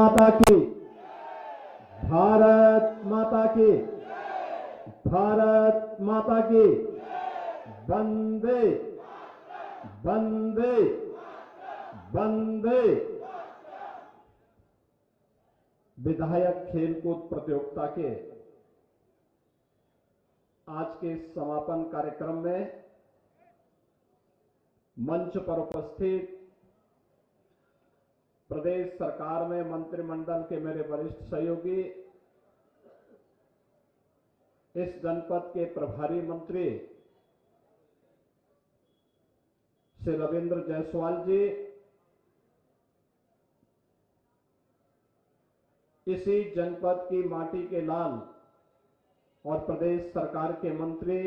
माता की, भारत माता की, भारत माता की, वंदे वंदे वंदे। विधायक खेलकूद प्रतियोगिता के आज के समापन कार्यक्रम में मंच पर उपस्थित प्रदेश सरकार में मंत्रिमंडल के मेरे वरिष्ठ सहयोगी, इस जनपद के प्रभारी मंत्री श्री रविंद्र जायसवाल जी, इसी जनपद की माटी के लाल और प्रदेश सरकार के मंत्री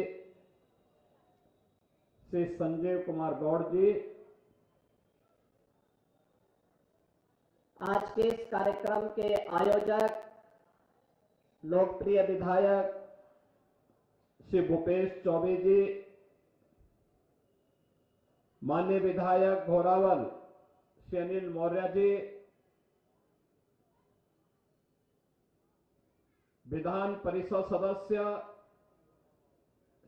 श्री संजय कुमार गौड़ जी, आज के इस कार्यक्रम के आयोजक लोकप्रिय विधायक श्री भूपेश चौबे जी, माननीय विधायक घोरावल श्री अनिल मौर्य जी, विधान परिषद सदस्य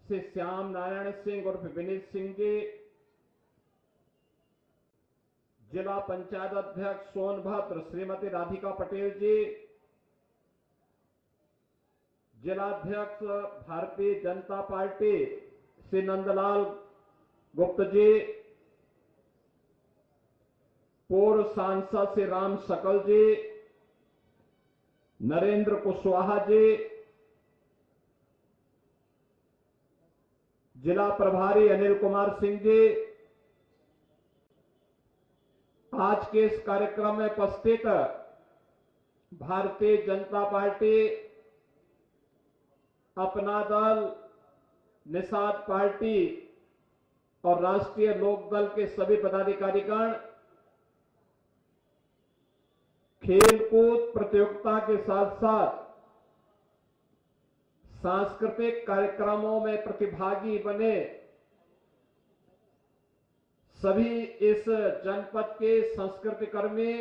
श्री श्याम नारायण सिंह उर्फ विनीत सिंह जी, जिला पंचायत अध्यक्ष सोनभद्र श्रीमती राधिका पटेल जी, जिलाध्यक्ष भारतीय जनता पार्टी श्री नंदलाल गुप्त जी, पूर्व सांसद श्री राम शकल जी, नरेंद्र कुशवाहा जी, जिला प्रभारी अनिल कुमार सिंह जी, आज के इस कार्यक्रम में उपस्थित भारतीय जनता पार्टी, अपना दल, निषाद पार्टी और राष्ट्रीय लोक दल के सभी पदाधिकारीगण, खेलकूद प्रतियोगिता के साथ साथ सांस्कृतिक कार्यक्रमों में प्रतिभागी बने सभी इस जनपद के संस्कृति कर्मी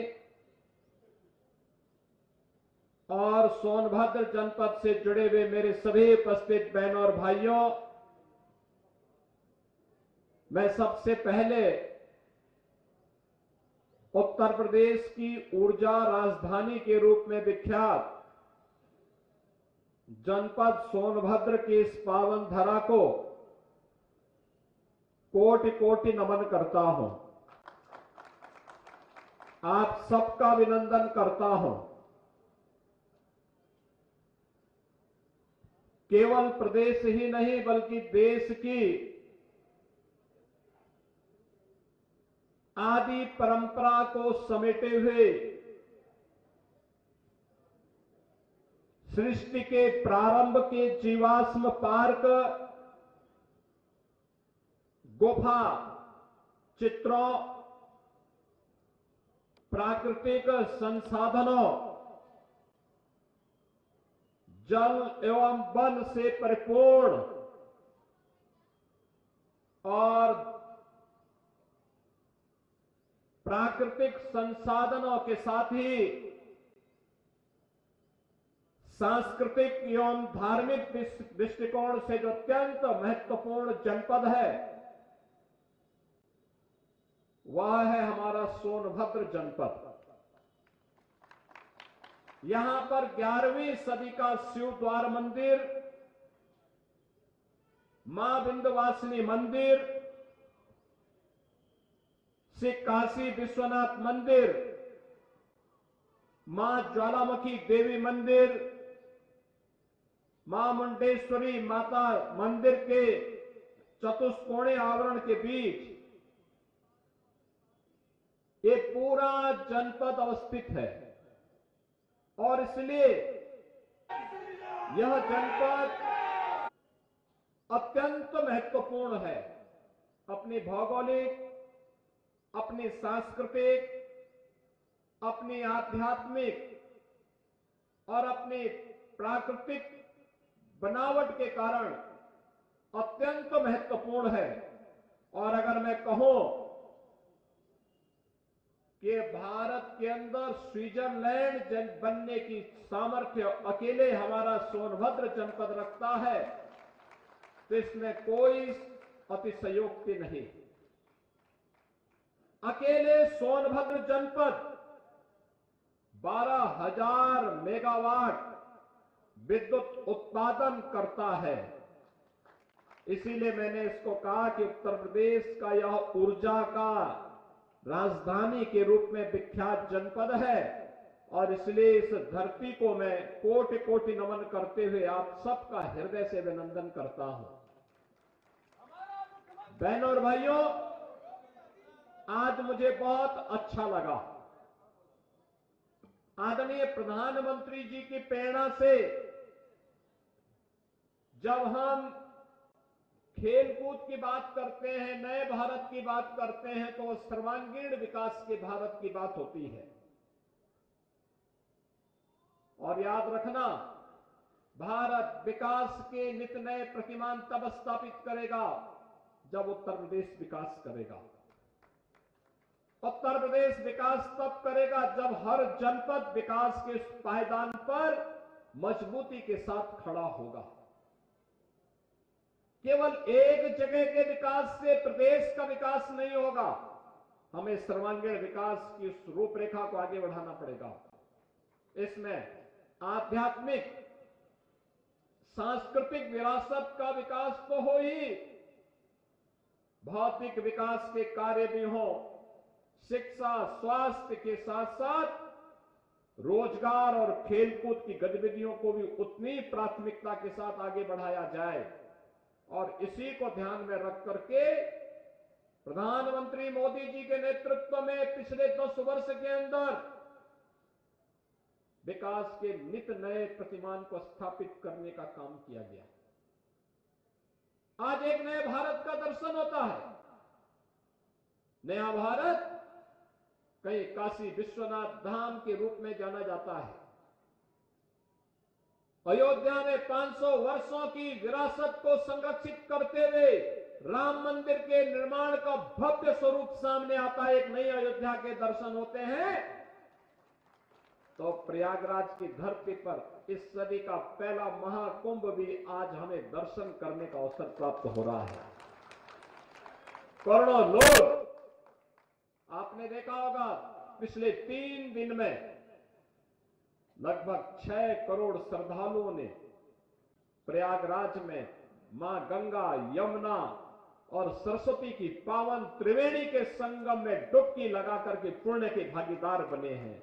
और सोनभद्र जनपद से जुड़े हुए मेरे सभी उपस्थित बहनों और भाइयों, मैं सबसे पहले उत्तर प्रदेश की ऊर्जा राजधानी के रूप में विख्यात जनपद सोनभद्र की इस पावन धरा को कोटि कोटि नमन करता हूं। आप सबका अभिनंदन करता हूं। केवल प्रदेश ही नहीं बल्कि देश की आदि परंपरा को समेटे हुए सृष्टि के प्रारंभ के जीवाश्म पार्क, गुफा चित्रों, प्राकृतिक संसाधनों, जल एवं वन से परिपूर्ण और प्राकृतिक संसाधनों के साथ ही सांस्कृतिक एवं धार्मिक दृष्टिकोण से जो अत्यंत महत्वपूर्ण जनपद है वह है हमारा सोनभद्र जनपद। यहां पर 11वीं सदी का शिव द्वार मंदिर, मां विंध्यवासिनी मंदिर, श्री काशी विश्वनाथ मंदिर, मां ज्वालामुखी देवी मंदिर, मां मुंडेश्वरी माता मंदिर के चतुष्कोणीय आवरण के बीच ये पूरा जनपद अवस्थित है और इसलिए यह जनपद अत्यंत महत्वपूर्ण है। अपनी भौगोलिक, अपनी सांस्कृतिक, अपनी आध्यात्मिक और अपनी प्राकृतिक बनावट के कारण अत्यंत महत्वपूर्ण है। और अगर मैं कहूं कि भारत के अंदर स्विट्जरलैंड बनने की सामर्थ्य अकेले हमारा सोनभद्र जनपद रखता है, तो इसमें कोई अतिशयोक्ति नहीं। अकेले सोनभद्र जनपद 12,000 मेगावाट विद्युत उत्पादन करता है। इसीलिए मैंने इसको कहा कि उत्तर प्रदेश का यह ऊर्जा का राजधानी के रूप में विख्यात जनपद है, और इसलिए इस धरती को मैं कोटि कोटि नमन करते हुए आप सबका हृदय से अभिनंदन करता हूं। बहनों और भाइयों, आज मुझे बहुत अच्छा लगा। आदरणीय प्रधानमंत्री जी की प्रेरणा से जब हम खेलकूद की बात करते हैं, नए भारत की बात करते हैं, तो सर्वांगीण विकास के भारत की बात होती है। और याद रखना, भारत विकास के नित नए प्रतिमान तब स्थापित करेगा जब उत्तर प्रदेश विकास करेगा। उत्तर प्रदेश विकास तब करेगा जब हर जनपद विकास के पायदान पर मजबूती के साथ खड़ा होगा। केवल एक जगह के विकास से प्रदेश का विकास नहीं होगा, हमें सर्वांगीण विकास की उस रूपरेखा को आगे बढ़ाना पड़ेगा। इसमें आध्यात्मिक सांस्कृतिक विरासत का विकास तो हो ही, भौतिक विकास के कार्य भी हो, शिक्षा स्वास्थ्य के साथ साथ रोजगार और खेलकूद की गतिविधियों को भी उतनी प्राथमिकता के साथ आगे बढ़ाया जाए। और इसी को ध्यान में रख करके प्रधानमंत्री मोदी जी के नेतृत्व में पिछले 10 वर्ष के अंदर विकास के नित नए प्रतिमान को स्थापित करने का काम किया गया। आज एक नए भारत का दर्शन होता है। नया भारत कहीं काशी विश्वनाथ धाम के रूप में जाना जाता है। अयोध्या में 500 वर्षों की विरासत को संरक्षित करते हुए राम मंदिर के निर्माण का भव्य स्वरूप सामने आता है। एक नई अयोध्या के दर्शन होते हैं। तो प्रयागराज की धरती पर इस सदी का पहला महाकुंभ भी आज हमें दर्शन करने का अवसर प्राप्त हो रहा है। करोड़ों लोग, आपने देखा होगा पिछले 3 दिन में लगभग 6 करोड़ श्रद्धालुओं ने प्रयागराज में मां गंगा, यमुना और सरस्वती की पावन त्रिवेणी के संगम में डुबकी लगाकर के पुण्य के भागीदार बने हैं।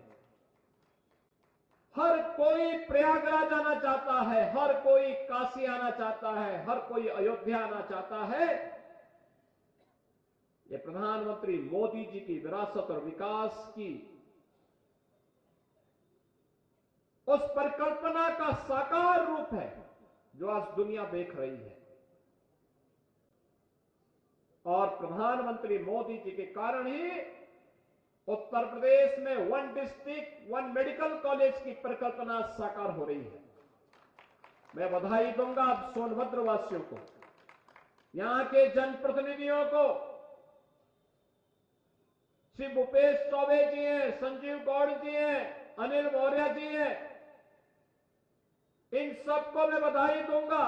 हर कोई प्रयागराज आना चाहता है, हर कोई काशी आना चाहता है, हर कोई अयोध्या आना चाहता है। ये प्रधानमंत्री मोदी जी की विरासत और विकास की उस परिकल्पना का साकार रूप है जो आज दुनिया देख रही है। और प्रधानमंत्री मोदी जी के कारण ही उत्तर प्रदेश में 1 डिस्ट्रिक्ट 1 मेडिकल कॉलेज की परिकल्पना साकार हो रही है। मैं बधाई दूंगा सोनभद्र वासियों को, यहां के जनप्रतिनिधियों को। श्री भूपेश चौबे जी हैं, संजीव गौड़ जी हैं, अनिल मौर्य जी हैं, इन सबको मैं बधाई दूंगा।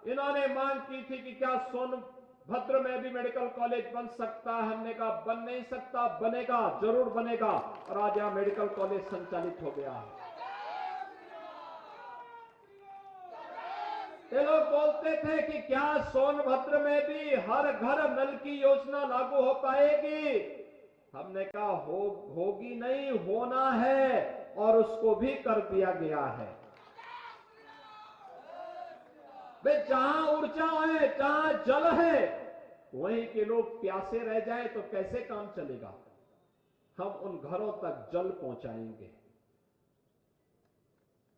इन्होंने मांग की थी कि क्या सोनभद्र में भी मेडिकल कॉलेज बन सकता है। हमने कहा बन नहीं सकता, बनेगा, जरूर बनेगा। और आज यहां मेडिकल कॉलेज संचालित हो गया है। ये लोग बोलते थे कि क्या सोनभद्र में भी हर घर नल की योजना लागू हो पाएगी। हमने कहा होगी नहीं, होना है, और उसको भी कर दिया गया है। भाई जहां ऊर्जा है, जहां जल है, वहीं के लोग प्यासे रह जाएं तो कैसे काम चलेगा। हम उन घरों तक जल पहुंचाएंगे।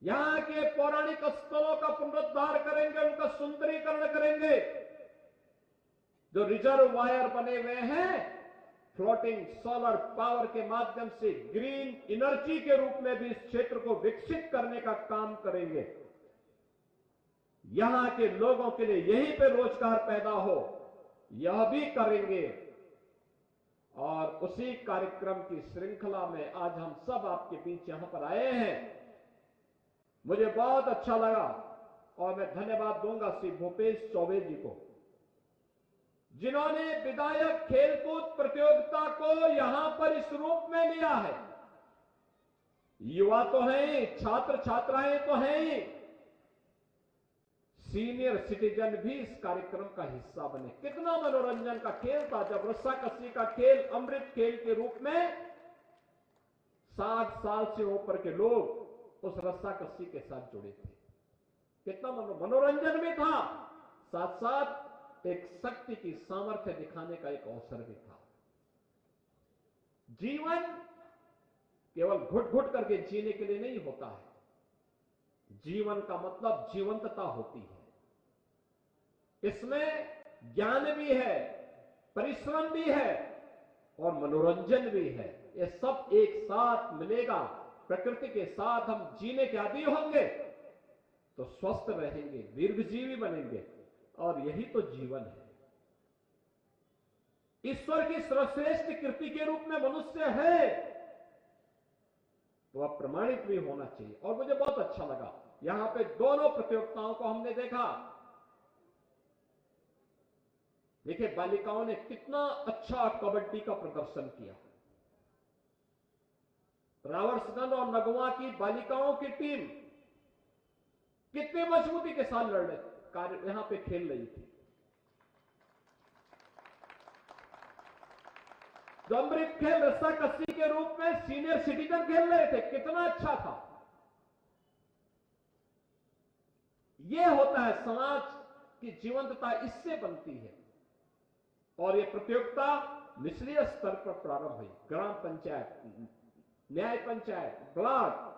यहां के पौराणिक स्थलों का पुनरुद्धार करेंगे, उनका सुंदरीकरण करेंगे। जो रिजर्वायर बने हुए हैं, फ्लोटिंग सोलर पावर के माध्यम से ग्रीन एनर्जी के रूप में भी इस क्षेत्र को विकसित करने का काम करेंगे। यहां के लोगों के लिए यहीं पे रोजगार पैदा हो, यह भी करेंगे। और उसी कार्यक्रम की श्रृंखला में आज हम सब आपके बीच यहां पर आए हैं। मुझे बहुत अच्छा लगा और मैं धन्यवाद दूंगा श्री भूपेश चौबे जी को, जिन्होंने विधायक खेलकूद प्रतियोगिता को यहां पर इस रूप में लिया है। युवा तो हैं, छात्र छात्राएं तो हैं, सीनियर सिटीजन भी इस कार्यक्रम का हिस्सा बने। कितना मनोरंजन का खेल था जब रस्साकसी का खेल अमृत खेल के रूप में 60 साल से ऊपर के लोग उस रस्साकसी के साथ जुड़े थे। कितना मनोरंजन भी था, साथ साथ एक शक्ति की सामर्थ्य दिखाने का एक अवसर भी था। जीवन केवल घुट घुट करके जीने के लिए नहीं होता है, जीवन का मतलब जीवंतता होती है। इसमें ज्ञान भी है, परिश्रम भी है और मनोरंजन भी है। ये सब एक साथ मिलेगा। प्रकृति के साथ हम जीने के आदी होंगे तो स्वस्थ रहेंगे, दीर्घजीवी बनेंगे और यही तो जीवन है। ईश्वर की सर्वश्रेष्ठ कृति के रूप में मनुष्य है तो अब प्रमाणित भी होना चाहिए। और मुझे बहुत अच्छा लगा, यहां पे दोनों प्रतियोगिताओं को हमने देखा। देखिए बालिकाओं ने कितना अच्छा कबड्डी का प्रदर्शन किया। रावरसगंज और नगवा की बालिकाओं की टीम कितनी मजबूती के साथ लड़ रहे यहां पे खेल रही थी। जो अमृत खेल रस्साकसी के रूप में सीनियर सिटीजन खेल रहे थे, कितना अच्छा था। यह होता है समाज की जीवंतता, इससे बनती है। और यह प्रतियोगिता निचले स्तर पर प्रारंभ हुई, ग्राम पंचायत, न्याय पंचायत, ब्लॉक,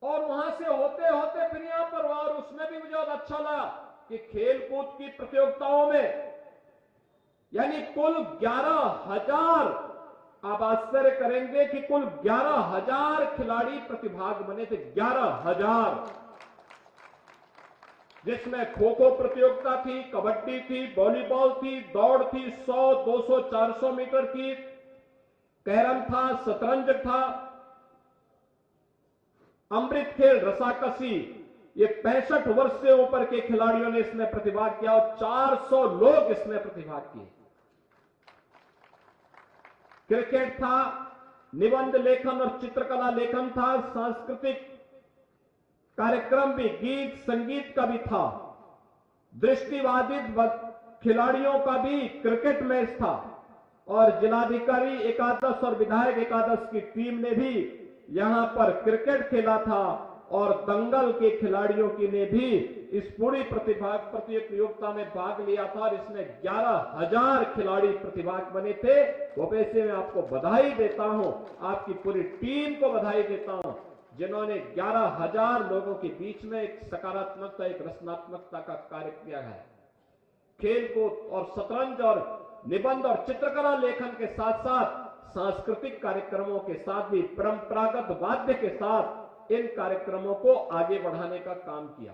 और वहां से होते होते फिर यहां पर हुआ। और उसमें भी मुझे बहुत अच्छा लगा कि खेलकूद की प्रतियोगिताओं में यानी कुल 11,000, आप आश्चर्य करेंगे कि कुल 11,000 खिलाड़ी प्रतिभाग बने थे। 11,000, जिसमें खो खो प्रतियोगिता थी, कबड्डी थी, वॉलीबॉल थी, दौड़ थी, 100, 200, 400 मीटर की, कैरम था, शतरंज था, अमृत खेल, रस्साकसी। ये 65 वर्ष से ऊपर के खिलाड़ियों ने इसमें प्रतिभाग किया और 400 लोग इसमें प्रतिभाग किए। क्रिकेट था, निबंध लेखन और चित्रकला लेखन था, सांस्कृतिक कार्यक्रम भी, गीत संगीत का भी था, दृष्टिबाधित खिलाड़ियों का भी क्रिकेट मैच था और जिलाधिकारी एकादश और विधायक एकादश की टीम ने भी यहां पर क्रिकेट खेला था और दंगल के खिलाड़ियों की ने भी इस पूरी प्रतियोगिता में भाग लिया था और इसमें 11,000 खिलाड़ी प्रतिभाग बने थे। वो वैसे मैं आपको बधाई देता हूं, आपकी पूरी टीम को बधाई देता हूं, जिन्होंने 11,000 लोगों के बीच में एक सकारात्मकता, एक रचनात्मकता का कार्य किया है। खेलकूद और शतरंज और निबंध और चित्रकला लेखन के साथ साथ सांस्कृतिक कार्यक्रमों के साथ भी परंपरागत वाद्य के साथ इन कार्यक्रमों को आगे बढ़ाने का काम किया।